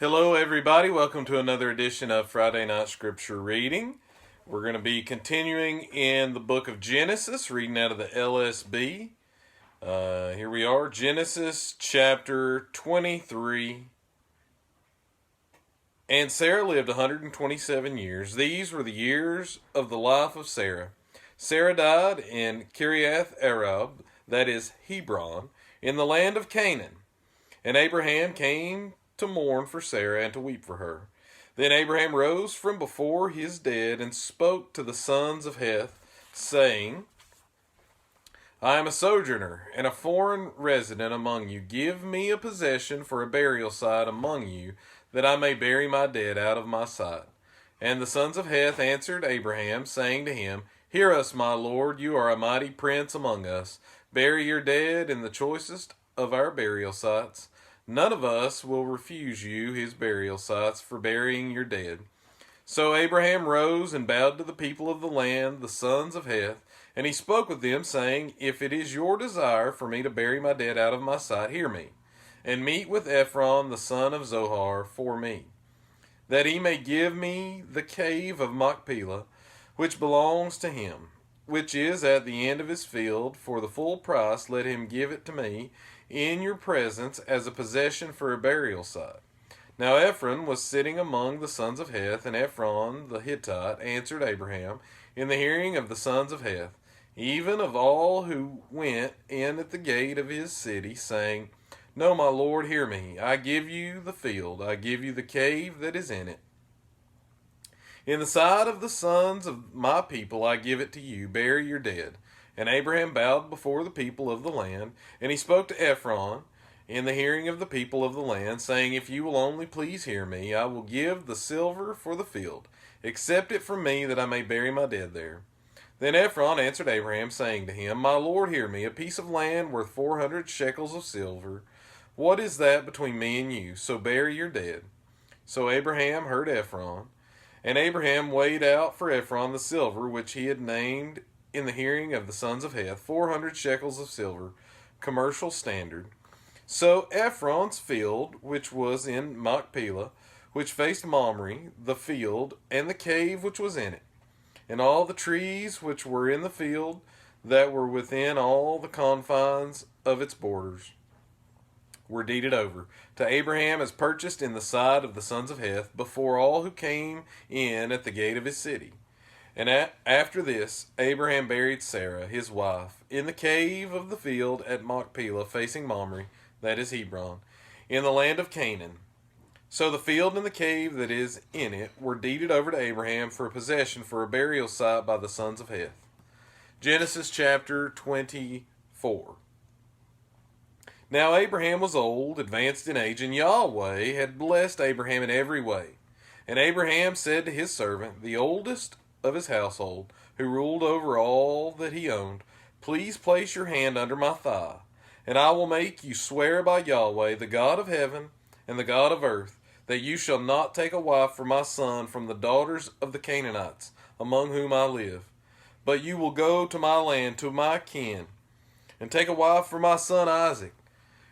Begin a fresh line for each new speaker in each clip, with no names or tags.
Hello, everybody. Welcome to another edition of Friday Night Scripture Reading. We're going to be continuing in the book of Genesis, reading out of the LSB. Here we are, Genesis chapter 23. And Sarah lived 127 years. These were the years of the life of Sarah. Sarah died in Kiriath Arab, that is Hebron, in the land of Canaan. And Abraham came to mourn for Sarah and to weep for her. Then Abraham rose from before his dead and spoke to the sons of Heth, saying, I am a sojourner and a foreign resident among you. Give me a possession for a burial site among you, that I may bury my dead out of my sight. And the sons of Heth answered Abraham, saying to him, Hear us, my lord, you are a mighty prince among us. Bury your dead in the choicest of our burial sites. None of us will refuse you his burial sites for burying your dead. So Abraham rose and bowed to the people of the land, the sons of Heth, and he spoke with them, saying, If it is your desire for me to bury my dead out of my sight, hear me, and meet with Ephron the son of Zohar for me, that he may give me the cave of Machpelah, which belongs to him, which is at the end of his field. For the full price let him give it to me in your presence as a possession for a burial site. Now Ephron was sitting among the sons of Heth, and Ephron the Hittite answered Abraham in the hearing of the sons of Heth, even of all who went in at the gate of his city, saying, No, my lord, hear me. I give you the field, I give you the cave that is in it. In the sight of the sons of my people I give it to you. Bury your dead. And Abraham bowed before the people of the land, and he spoke to Ephron in the hearing of the people of the land, saying, If you will only please hear me, I will give the silver for the field. Accept it from me, that I may bury my dead there. Then Ephron answered Abraham, saying to him, My lord, hear me. A piece of land worth 400 shekels of silver. What is that between me and you? So bury your dead. So Abraham heard Ephron. And Abraham weighed out for Ephron the silver which he had named in the hearing of the sons of Heth, 400 shekels of silver, commercial standard. So Ephron's field, which was in Machpelah, which faced Mamre, the field, and the cave which was in it, and all the trees which were in the field that were within all the confines of its borders, were deeded over to Abraham as purchased in the sight of the sons of Heth, before all who came in at the gate of his city. And after this, Abraham buried Sarah, his wife, in the cave of the field at Machpelah, facing Mamre, that is Hebron, in the land of Canaan. So the field and the cave that is in it were deeded over to Abraham for a possession for a burial site by the sons of Heth. Genesis chapter 24. Now Abraham was old, advanced in age, and Yahweh had blessed Abraham in every way. And Abraham said to his servant, the oldest of his household, who ruled over all that he owned, Please place your hand under my thigh, and I will make you swear by Yahweh, the God of heaven and the God of earth, that you shall not take a wife for my son from the daughters of the Canaanites, among whom I live. But you will go to my land, to my kin, and take a wife for my son Isaac.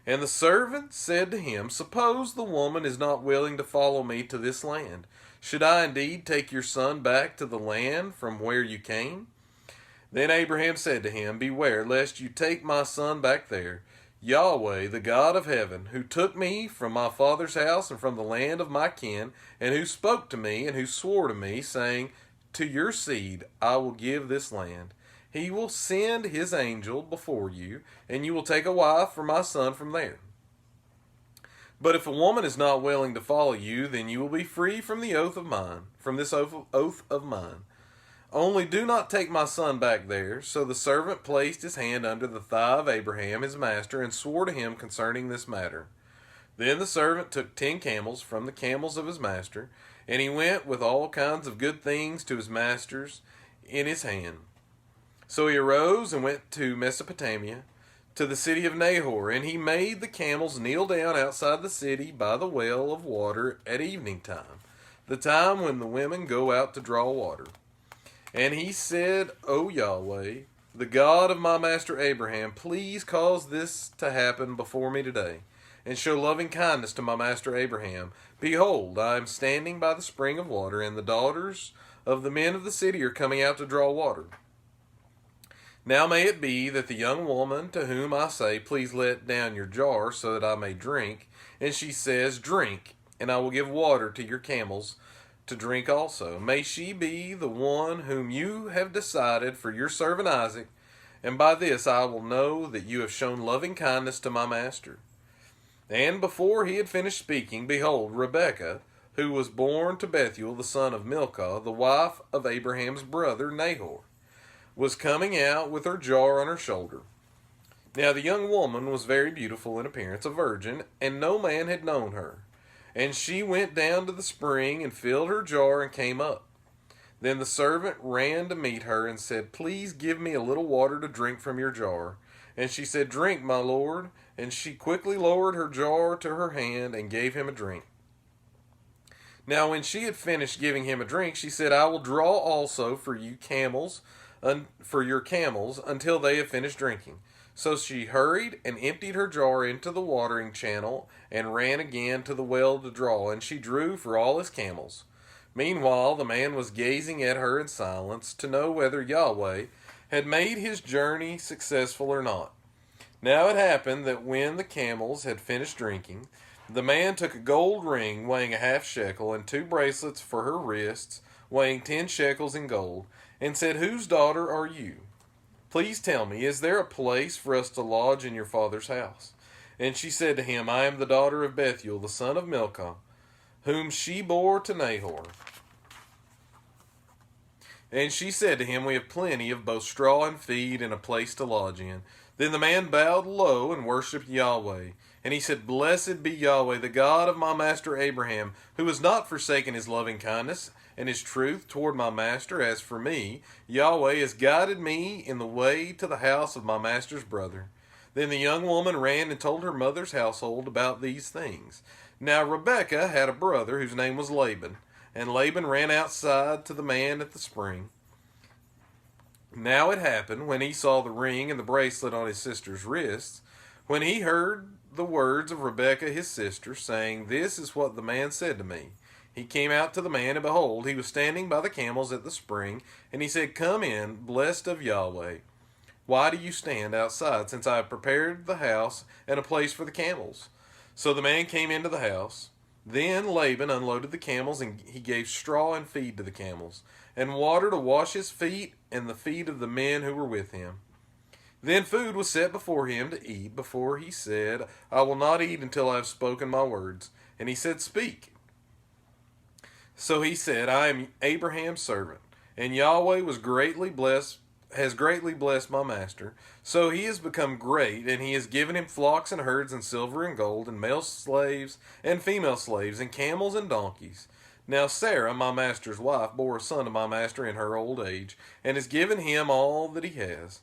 And the servant said to him, Suppose the woman is not willing to follow me to this land. Should I indeed take your son back to the land from where you came? Then Abraham said to him, Beware, lest you take my son back there. Yahweh, the God of heaven, who took me from my father's house and from the land of my kin, and who spoke to me and who swore to me, saying, To your seed I will give this land. He will send his angel before you, and you will take a wife for my son from there. But if a woman is not willing to follow you, then you will be free from the oath of mine, from this oath of mine. Only do not take my son back there. So the servant placed his hand under the thigh of Abraham his master, and swore to him concerning this matter. Then the servant took 10 camels from the camels of his master, and he went with all kinds of good things to his master's in his hand. So he arose and went to Mesopotamia, to the city of Nahor, and he made the camels kneel down outside the city by the well of water at evening time, the time when the women go out to draw water. And he said, O Yahweh, the God of my master Abraham, please cause this to happen before me today. and show loving kindness to my master Abraham. Behold, I am standing by the spring of water, and the daughters of the men of the city are coming out to draw water. Now may it be that the young woman to whom I say, Please let down your jar so that I may drink, and she says, Drink, and I will give water to your camels to drink also. May she be the one whom you have decided for your servant Isaac, and by this I will know that you have shown loving kindness to my master. And before he had finished speaking, behold, Rebekah, who was born to Bethuel the son of Milcah, the wife of Abraham's brother Nahor, was coming out with her jar on her shoulder. Now the young woman was very beautiful in appearance, a virgin, and no man had known her. And she went down to the spring and filled her jar and came up. Then the servant ran to meet her and said, Please give me a little water to drink from your jar. And she said, Drink, my lord. And she quickly lowered her jar to her hand and gave him a drink. Now when she had finished giving him a drink, she said, I will draw also for your camels until they have finished drinking. So she hurried and emptied her jar into the watering channel and ran again to the well to draw, and she drew for all his camels. Meanwhile, the man was gazing at her in silence to know whether Yahweh had made his journey successful or not. Now it happened that when the camels had finished drinking, the man took a gold ring weighing a half shekel and 2 bracelets for her wrists weighing 10 shekels in gold, and said, Whose daughter are you? Please tell me, is there a place for us to lodge in your father's house? And she said to him, I am the daughter of Bethuel, the son of Milcah, whom she bore to Nahor. And she said to him, We have plenty of both straw and feed and a place to lodge in. Then the man bowed low and worshipped Yahweh. And he said, Blessed be Yahweh, the God of my master Abraham, who has not forsaken his loving kindness and his truth toward my master. As for me, Yahweh has guided me in the way to the house of my master's brother. Then the young woman ran and told her mother's household about these things. Now Rebekah had a brother whose name was Laban, and Laban ran outside to the man at the spring. Now it happened, when he saw the ring and the bracelet on his sister's wrists, when he heard the words of Rebekah his sister, saying, This is what the man said to me. He came out to the man, and behold, he was standing by the camels at the spring, and he said, Come in, blessed of Yahweh. Why do you stand outside, since I have prepared the house and a place for the camels? So the man came into the house. Then Laban unloaded the camels, and he gave straw and feed to the camels, and water to wash his feet and the feet of the men who were with him. Then food was set before him to eat, before he said, I will not eat until I have spoken my words. And he said, Speak. So he said, I am Abraham's servant, and Yahweh has greatly blessed my master. So he has become great, and he has given him flocks and herds and silver and gold, and male slaves and female slaves, and camels and donkeys. Now Sarah, my master's wife, bore a son to my master in her old age, and has given him all that he has.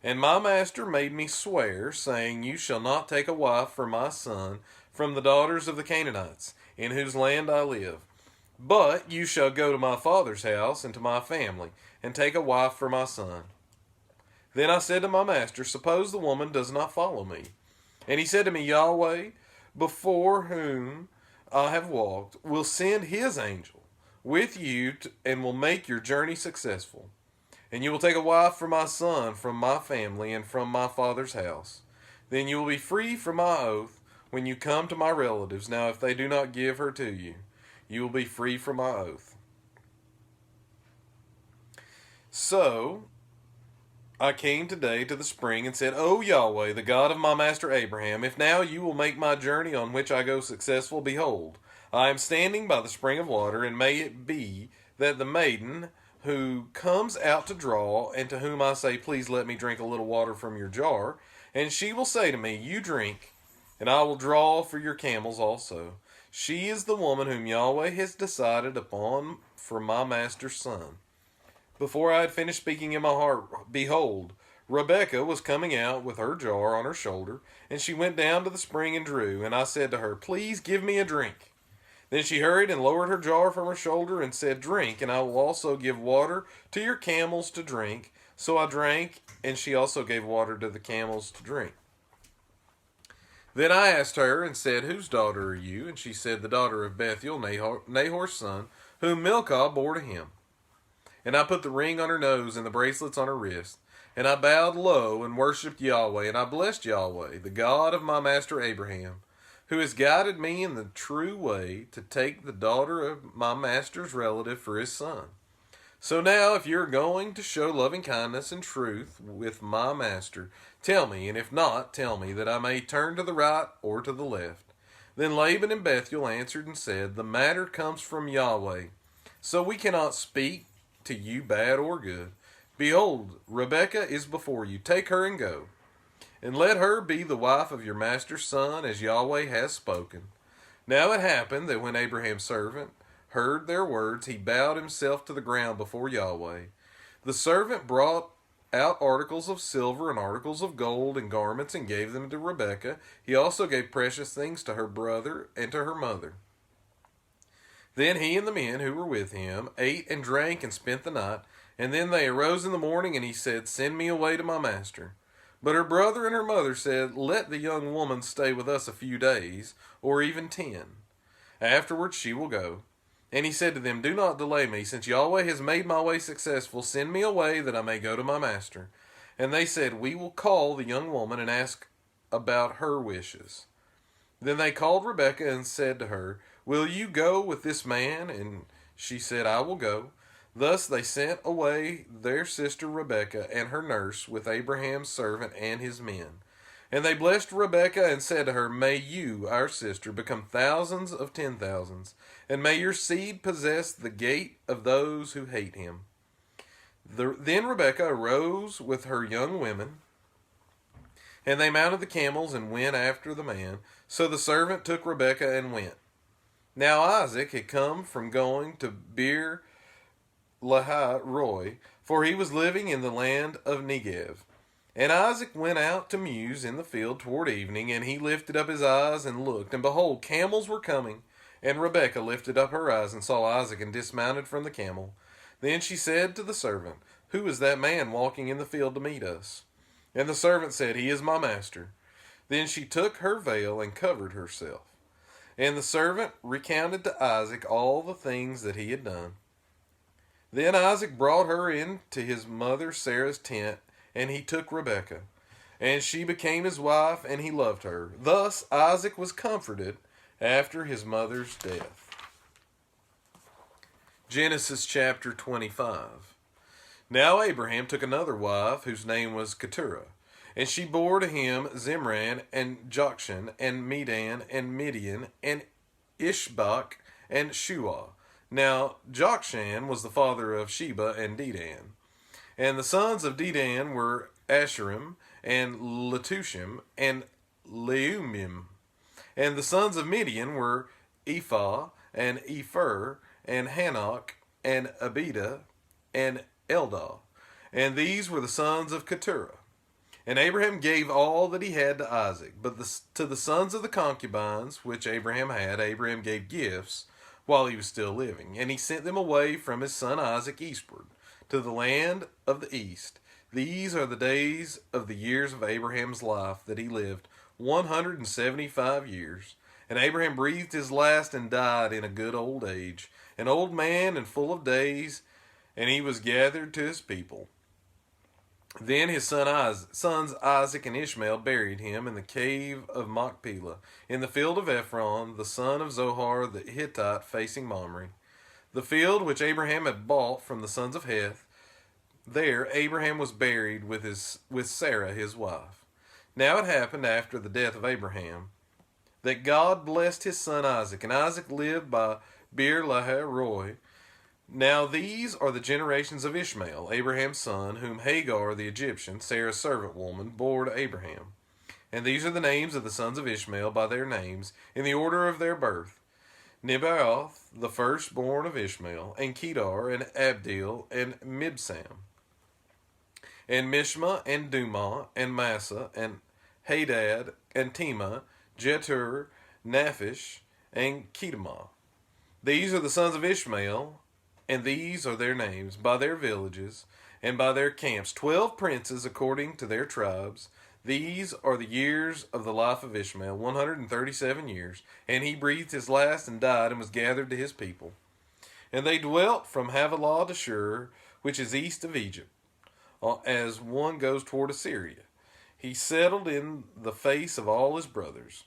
And my master made me swear, saying, You shall not take a wife for my son from the daughters of the Canaanites, in whose land I live. But you shall go to my father's house and to my family, and take a wife for my son. Then I said to my master, Suppose the woman does not follow me. And he said to me, Yahweh, before whom I have walked, will send his angel with you and will make your journey successful. And you will take a wife for my son from my family and from my father's house. Then you will be free from my oath when you come to my relatives. Now if they do not give her to you, you will be free from my oath. So I came today to the spring and said, O Yahweh, the God of my master Abraham, if now you will make my journey on which I go successful, behold, I am standing by the spring of water, and may it be that the maiden who comes out to draw, and to whom I say, Please let me drink a little water from your jar, and she will say to me, You drink, and I will draw for your camels also. She is the woman whom Yahweh has decided upon for my master's son. Before I had finished speaking in my heart, behold, Rebekah was coming out with her jar on her shoulder, and she went down to the spring and drew. And I said to her, Please give me a drink. Then she hurried and lowered her jar from her shoulder and said, Drink, and I will also give water to your camels to drink. So I drank, and she also gave water to the camels to drink. Then I asked her and said, Whose daughter are you? And she said, The daughter of Bethuel, Nahor's son, whom Milcah bore to him. And I put the ring on her nose and the bracelets on her wrist. And I bowed low and worshipped Yahweh, and I blessed Yahweh, the God of my master Abraham, who has guided me in the true way to take the daughter of my master's relative for his son. So now, if you're going to show loving kindness and truth with my master, tell me, and if not, tell me, that I may turn to the right or to the left. Then Laban and Bethuel answered and said, The matter comes from Yahweh, so we cannot speak to you bad or good. Behold, Rebekah is before you. Take her and go, and let her be the wife of your master's son, as Yahweh has spoken. Now it happened that when Abraham's servant heard their words, he bowed himself to the ground before Yahweh. The servant brought out articles of silver and articles of gold and garments and gave them to Rebekah. He also gave precious things to her brother and to her mother. Then he and the men who were with him ate and drank and spent the night. And then they arose in the morning, and he said, Send me away to my master. But her brother and her mother said, Let the young woman stay with us a few days, or even 10. Afterwards she will go. And he said to them, Do not delay me, since Yahweh has made my way successful. Send me away that I may go to my master. And they said, We will call the young woman and ask about her wishes. Then they called Rebekah and said to her, Will you go with this man? And she said, I will go. Thus they sent away their sister Rebekah and her nurse with Abraham's servant and his men. And they blessed Rebekah and said to her, May you, our sister, become thousands of 10,000s, and may your seed possess the gate of those who hate him. Then Rebekah arose with her young women, and they mounted the camels and went after the man. So the servant took Rebekah and went. Now Isaac had come from going to Beer Lahai Roi, for he was living in the land of Negev. And Isaac went out to muse in the field toward evening, and he lifted up his eyes and looked, and behold, camels were coming. And Rebekah lifted up her eyes and saw Isaac, and dismounted from the camel. Then she said to the servant, Who is that man walking in the field to meet us? And the servant said, He is my master. Then she took her veil and covered herself. And the servant recounted to Isaac all the things that he had done. Then Isaac brought her into his mother Sarah's tent, and he took Rebekah. And she became his wife, and he loved her. Thus Isaac was comforted after his mother's death. Genesis chapter 25. Now Abraham took another wife, whose name was Keturah. And she bore to him Zimran, and Jokshan, and Medan, and Midian, and Ishbak, and Shuah. Now Jokshan was the father of Sheba and Dedan. And the sons of Dedan were Asherim, and Letushim, and Leumim. And the sons of Midian were Ephah, and Epher, and Hanok, and Abida, and Eldah. And these were the sons of Keturah. And Abraham gave all that he had to Isaac. But to the sons of the concubines which Abraham had, Abraham gave gifts while he was still living. And he sent them away from his son Isaac eastward, to the land of the east. These are the days of the years of Abraham's life, that he lived 175 years. And Abraham breathed his last and died in a good old age, an old man and full of days, and he was gathered to his people. Then his sons Isaac and Ishmael buried him in the cave of Machpelah, in the field of Ephron, the son of Zohar the Hittite, facing Mamre. The field which Abraham had bought from the sons of Heth. There Abraham was buried with Sarah his wife. Now it happened after the death of Abraham that God blessed his son Isaac, and Isaac lived by Beer Lahai Roi. Now these are the generations of Ishmael, Abraham's son, whom Hagar the Egyptian, Sarah's servant woman, bore to Abraham. And these are the names of the sons of Ishmael by their names, in the order of their birth: Nebaioth, the firstborn of Ishmael, and Kedar, and Abdil, and Mibsam, and Mishma, and Dumah, and Massa, and Hadad, and Tema, Jetur, Naphish, and Kedemah. These are the sons of Ishmael, and these are their names, by their villages, and by their camps, 12 princes according to their tribes. These are the years of the life of Ishmael, 137 years, and he breathed his last and died and was gathered to his people. And they dwelt from Havilah to Shur, which is east of Egypt, as one goes toward Assyria. He settled in the face of all his brothers.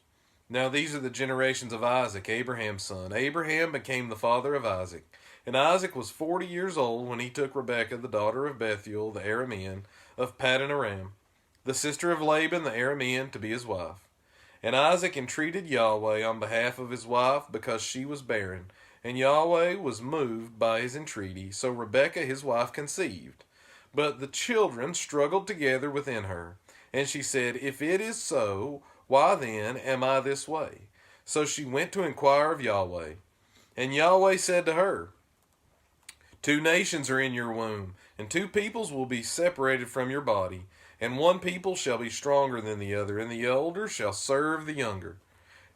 Now these are the generations of Isaac, Abraham's son. Abraham became the father of Isaac. And Isaac was 40 years old when he took Rebekah, the daughter of Bethuel, the Aramean, of Paddan Aram, the sister of Laban, the Aramean, to be his wife. And Isaac entreated Yahweh on behalf of his wife because she was barren. And Yahweh was moved by his entreaty. So Rebekah his wife conceived. But the children struggled together within her. And she said, If it is so, why then am I this way? So she went to inquire of Yahweh. And Yahweh said to her, 2 nations are in your womb, and 2 peoples will be separated from your body. And one people shall be stronger than the other, and the older shall serve the younger.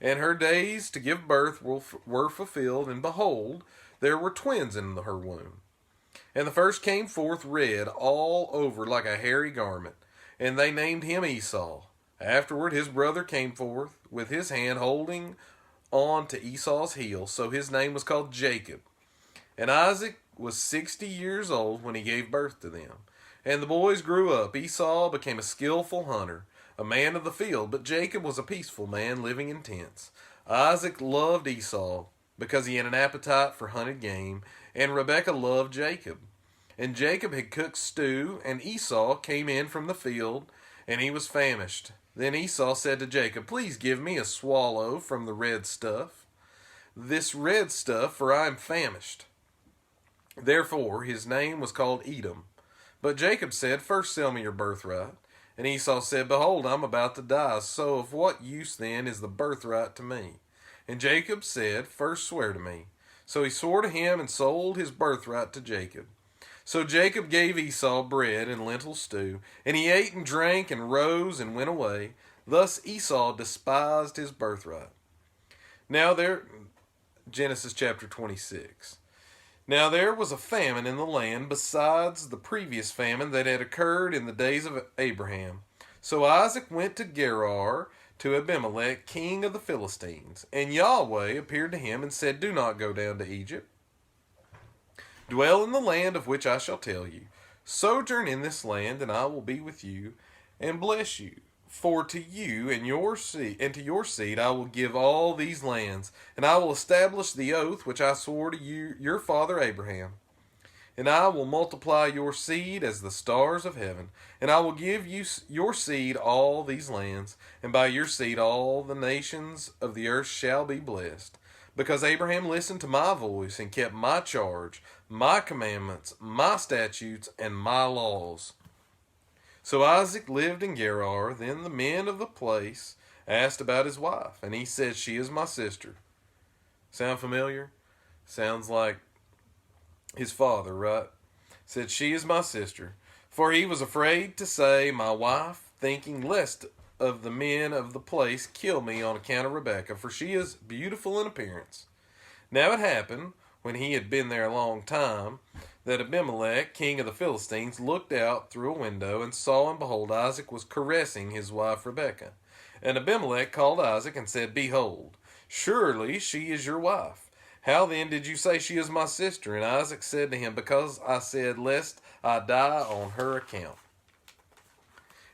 And her days to give birth were fulfilled, and behold, there were twins in her womb. And the first came forth red all over like a hairy garment, and they named him Esau. Afterward his brother came forth with his hand holding on to Esau's heel, so his name was called Jacob. And Isaac was 60 years old when he gave birth to them. And the boys grew up. Esau became a skillful hunter, a man of the field, but Jacob was a peaceful man living in tents. Isaac loved Esau because he had an appetite for hunted game, and Rebekah loved Jacob. And Jacob had cooked stew, and Esau came in from the field, and he was famished. Then Esau said to Jacob, Please give me a swallow from the red stuff, this red stuff, for I am famished. Therefore his name was called Edom. But Jacob said, First sell me your birthright. And Esau said, Behold, I am about to die, so of what use then is the birthright to me? And Jacob said, First swear to me. So he swore to him and sold his birthright to Jacob. So Jacob gave Esau bread and lentil stew, and he ate and drank and rose and went away. Thus Esau despised his birthright. Genesis chapter 26. Now there was a famine in the land besides the previous famine that had occurred in the days of Abraham. So Isaac went to Gerar to Abimelech, king of the Philistines. And Yahweh appeared to him and said, Do not go down to Egypt. Dwell in the land of which I shall tell you. Sojourn in this land, and I will be with you and bless you. For to you and to your seed I will give all these lands, and I will establish the oath which I swore to your father Abraham. And I will multiply your seed as the stars of heaven, and I will give your seed all these lands, and by your seed all the nations of the earth shall be blessed. Because Abraham listened to my voice and kept my charge, my commandments, my statutes, and my laws. So Isaac lived in Gerar. Then the men of the place asked about his wife, and he said, She is my sister. Sound familiar? Sounds like his father, right? Said, She is my sister. For he was afraid to say, My wife, thinking lest of the men of the place kill me on account of Rebekah, for she is beautiful in appearance. Now it happened, when he had been there a long time, that Abimelech, king of the Philistines, looked out through a window and saw, and behold, Isaac was caressing his wife Rebekah. And Abimelech called Isaac and said, Behold, surely she is your wife. How then did you say she is my sister? And Isaac said to him, Because I said, Lest I die on her account.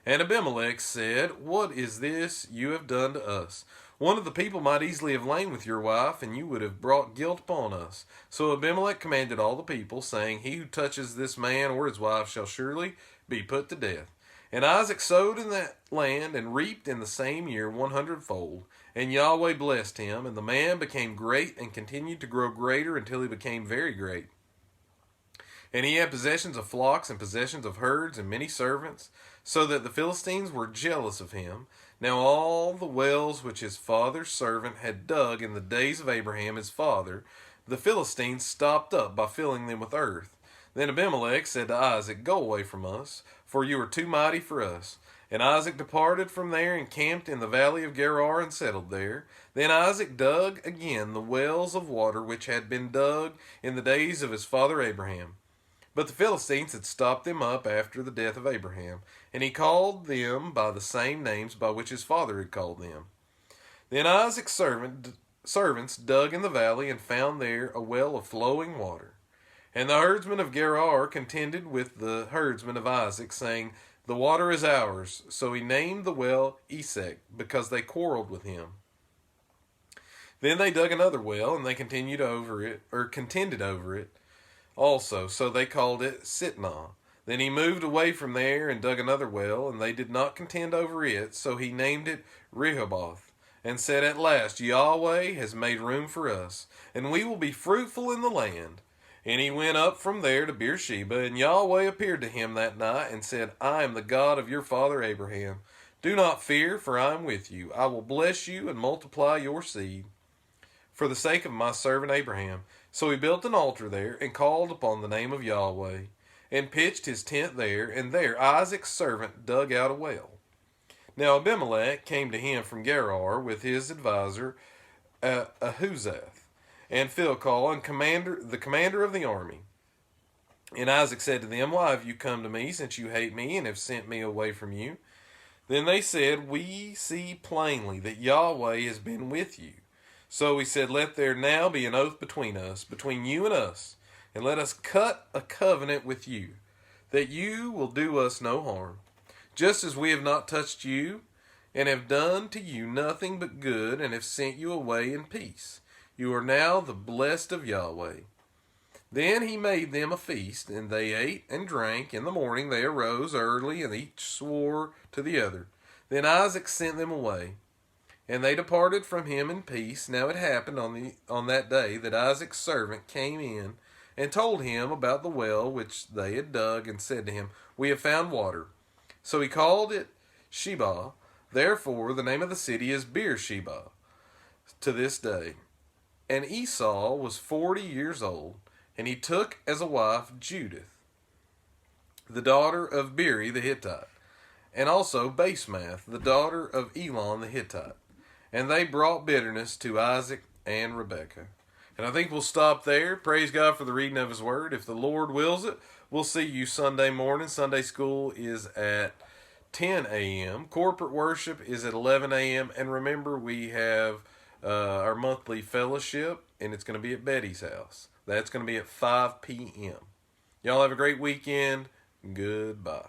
And Abimelech said, What is this you have done to us? One of the people might easily have lain with your wife, and you would have brought guilt upon us. So Abimelech commanded all the people, saying, He who touches this man or his wife shall surely be put to death. And Isaac sowed in that land and reaped in the same year 100-fold. And Yahweh blessed him, and the man became great and continued to grow greater until he became very great. And he had possessions of flocks and possessions of herds and many servants, so that the Philistines were jealous of him. Now all the wells which his father's servant had dug in the days of Abraham his father, the Philistines stopped up by filling them with earth. Then Abimelech said to Isaac, Go away from us, for you are too mighty for us. And Isaac departed from there and camped in the valley of Gerar and settled there. Then Isaac dug again the wells of water which had been dug in the days of his father Abraham. But the Philistines had stopped them up after the death of Abraham, and he called them by the same names by which his father had called them. Then Isaac's servants dug in the valley and found there a well of flowing water. And the herdsmen of Gerar contended with the herdsmen of Isaac, saying, "The water is ours." So he named the well Esek, because they quarreled with him. Then they dug another well, and they contended over it also. So they called it Sitnah. Then he moved away from there and dug another well, and they did not contend over it. So he named it Rehoboth, and said, "At last Yahweh has made room for us, and we will be fruitful in the land." And he went up from there to Beersheba, and Yahweh appeared to him that night, and said, "I am the God of your father Abraham. Do not fear, for I am with you. I will bless you and multiply your seed, for the sake of my servant Abraham." So he built an altar there, and called upon the name of Yahweh, and pitched his tent there, and there Isaac's servant dug out a well. Now Abimelech came to him from Gerar with his advisor Ahuzath, and Philcol, and the commander of the army. And Isaac said to them, "Why have you come to me, since you hate me, and have sent me away from you?" Then they said, "We see plainly that Yahweh has been with you." So he said, "Let there now be an oath between us, between you and us, and let us cut a covenant with you, that you will do us no harm, just as we have not touched you, and have done to you nothing but good, and have sent you away in peace. You are now the blessed of Yahweh." Then he made them a feast, and they ate and drank. In the morning they arose early, and each swore to the other. Then Isaac sent them away, and they departed from him in peace. Now it happened on that day that Isaac's servant came in and told him about the well which they had dug, and said to him, "We have found water." So he called it Sheba. Therefore the name of the city is Beersheba to this day. And Esau was 40 years old, and he took as a wife Judith, the daughter of Beri the Hittite, and also Basemath, the daughter of Elon the Hittite. And they brought bitterness to Isaac and Rebekah. And I think we'll stop there. Praise God for the reading of his word. If the Lord wills it, we'll see you Sunday morning. Sunday school is at 10 a.m. Corporate worship is at 11 a.m. And remember, we have our monthly fellowship, and it's going to be at Betty's house. That's going to be at 5 p.m. Y'all have a great weekend. Goodbye.